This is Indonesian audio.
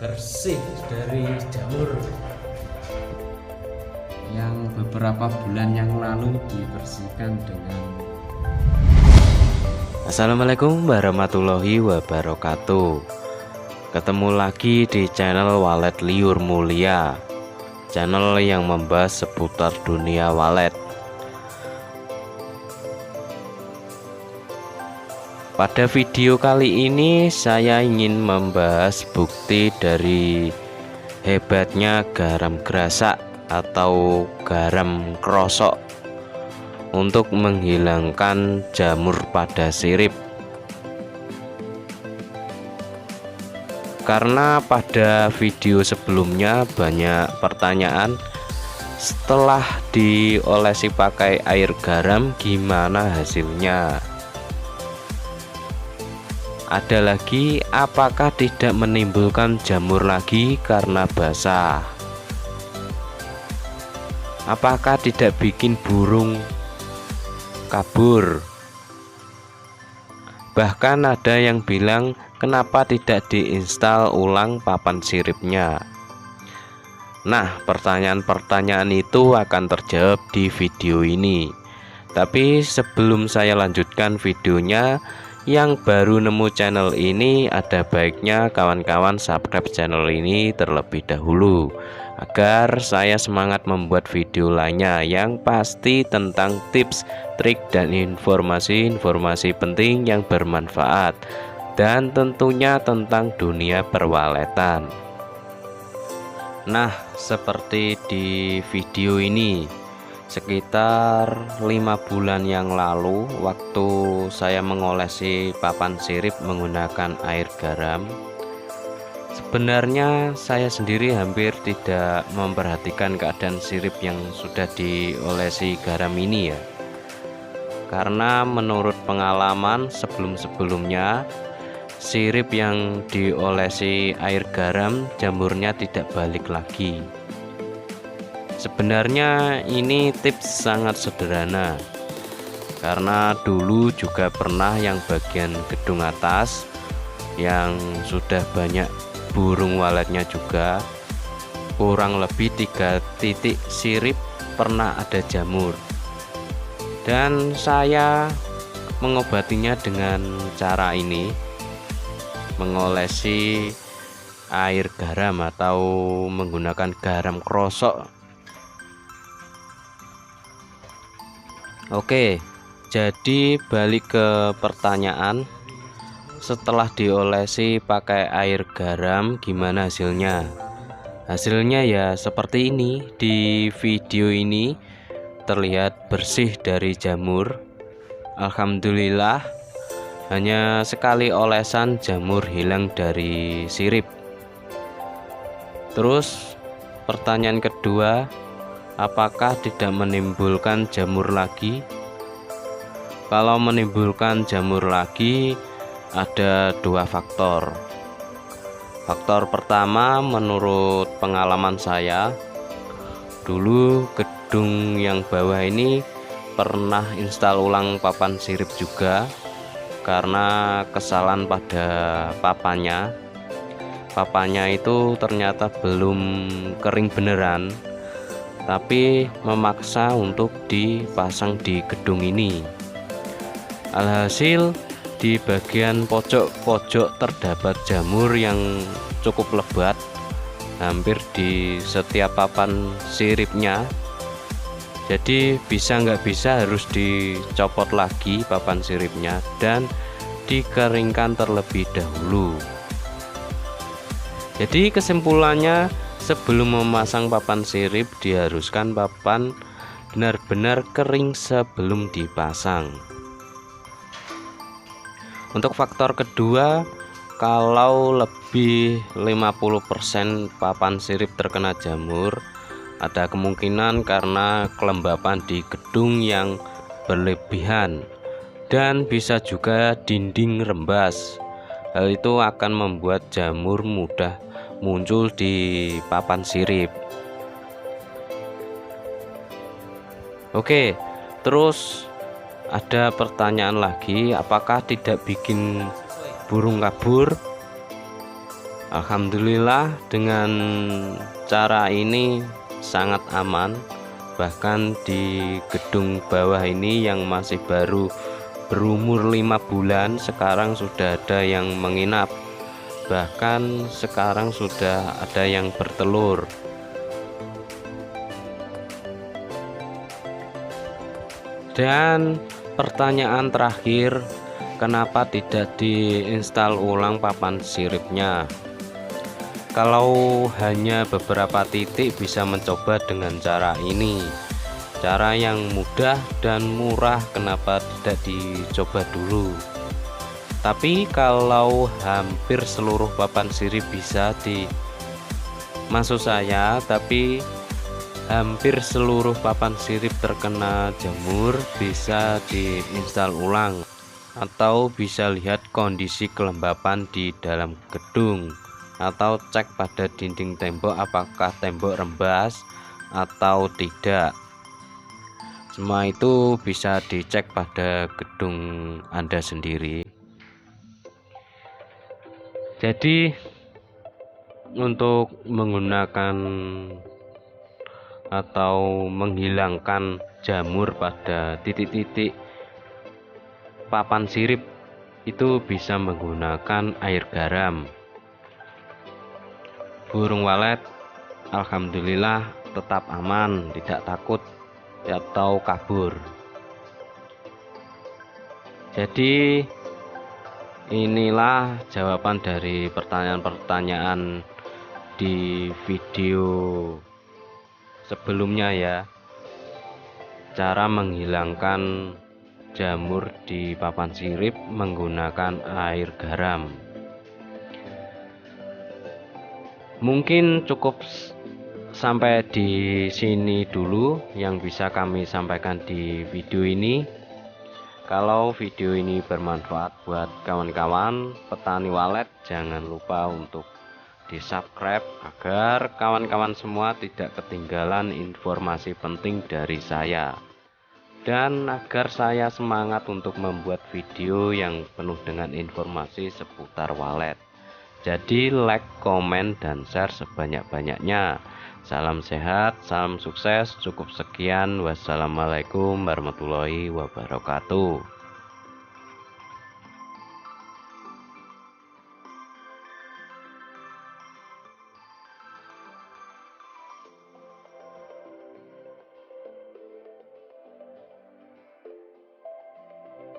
bersih dari jamur yang beberapa bulan yang lalu dibersihkan dengan. Assalamualaikum warahmatullahi wabarakatuh. Ketemu lagi di channel Walet Liur Mulia, channel yang membahas seputar dunia walet. Pada video kali ini saya ingin membahas bukti dari hebatnya garam gerasak atau garam krosok untuk menghilangkan jamur pada sirip. Karena pada video sebelumnya banyak pertanyaan, setelah diolesi pakai air garam gimana hasilnya? Ada lagi, apakah tidak menimbulkan jamur lagi karena basah? Apakah tidak bikin burung kabur? Bahkan ada yang bilang, kenapa tidak diinstal ulang papan siripnya? Nah, pertanyaan-pertanyaan itu akan terjawab di video ini. Tapi sebelum saya lanjutkan videonya, yang baru nemu channel ini, ada baiknya kawan-kawan subscribe channel ini terlebih dahulu agar saya semangat membuat video lainnya yang pasti tentang tips, trik, dan informasi-informasi penting yang bermanfaat, dan tentunya tentang dunia perwaletan. Nah, seperti di video ini, sekitar 5 bulan yang lalu waktu saya mengolesi papan sirip menggunakan air garam, sebenarnya saya sendiri hampir tidak memperhatikan keadaan sirip yang sudah diolesi garam ini ya. Karena menurut pengalaman sebelum-sebelumnya, sirip yang diolesi air garam jamurnya tidak balik lagi. Sebenarnya ini tips sangat sederhana, karena dulu juga pernah yang bagian gedung atas yang sudah banyak burung waletnya juga, kurang lebih 3 titik sirip pernah ada jamur, dan saya mengobatinya dengan cara ini, mengolesi air garam atau menggunakan garam krosok. Oke, jadi balik ke pertanyaan, setelah diolesi pakai air garam gimana hasilnya? Hasilnya ya seperti ini. Di video ini terlihat bersih dari jamur. Alhamdulillah, hanya sekali olesan jamur hilang dari sirip. Terus pertanyaan kedua, apakah tidak menimbulkan jamur lagi? Kalau menimbulkan jamur lagi, ada 2 faktor. Faktor pertama, menurut pengalaman saya, dulu gedung yang bawah ini pernah install ulang papan sirip juga, karena kesalahan pada papannya. Papannya itu ternyata belum kering beneran, tapi memaksa untuk dipasang di gedung ini. Alhasil di bagian pojok-pojok terdapat jamur yang cukup lebat, hampir di setiap papan siripnya. Jadi bisa nggak bisa harus dicopot lagi papan siripnya dan dikeringkan terlebih dahulu. Jadi kesimpulannya, sebelum memasang papan sirip diharuskan papan benar-benar kering sebelum dipasang. Untuk faktor kedua, kalau lebih 50% papan sirip terkena jamur, ada kemungkinan karena kelembapan di gedung yang berlebihan, dan bisa juga dinding rembas. Hal itu akan membuat jamur mudah muncul di papan sirip. Oke, terus ada pertanyaan lagi, apakah tidak bikin burung kabur? Alhamdulillah dengan cara ini sangat aman. Bahkan di gedung bawah ini yang masih baru berumur 5 bulan sekarang sudah ada yang menginap. Bahkan sekarang sudah ada yang bertelur. Dan pertanyaan terakhir, kenapa tidak diinstal ulang papan siripnya? Kalau hanya beberapa titik bisa mencoba dengan cara ini, cara yang mudah dan murah, kenapa tidak dicoba dulu? Tapi kalau hampir seluruh papan sirip bisa maksud saya, tapi hampir seluruh papan sirip terkena jamur bisa diinstal ulang, atau bisa lihat kondisi kelembapan di dalam gedung, atau cek pada dinding tembok apakah tembok rembas atau tidak. Semua itu bisa dicek pada gedung Anda sendiri. Jadi untuk menggunakan atau menghilangkan jamur pada titik-titik papan sirip itu bisa menggunakan air garam. Burung walet alhamdulillah tetap aman, tidak takut atau kabur. Jadi inilah jawaban dari pertanyaan-pertanyaan di video sebelumnya ya. Cara menghilangkan jamur di papan sirip menggunakan air garam. Mungkin cukup sampai di sini dulu yang bisa kami sampaikan di video ini. Kalau video ini bermanfaat buat kawan-kawan petani walet, jangan lupa untuk di-subscribe agar kawan-kawan semua tidak ketinggalan informasi penting dari saya, dan agar saya semangat untuk membuat video yang penuh dengan informasi seputar walet. Jadi like, komen, dan share sebanyak-banyaknya. Salam sehat, salam sukses. Cukup sekian. Wassalamualaikum warahmatullahi wabarakatuh.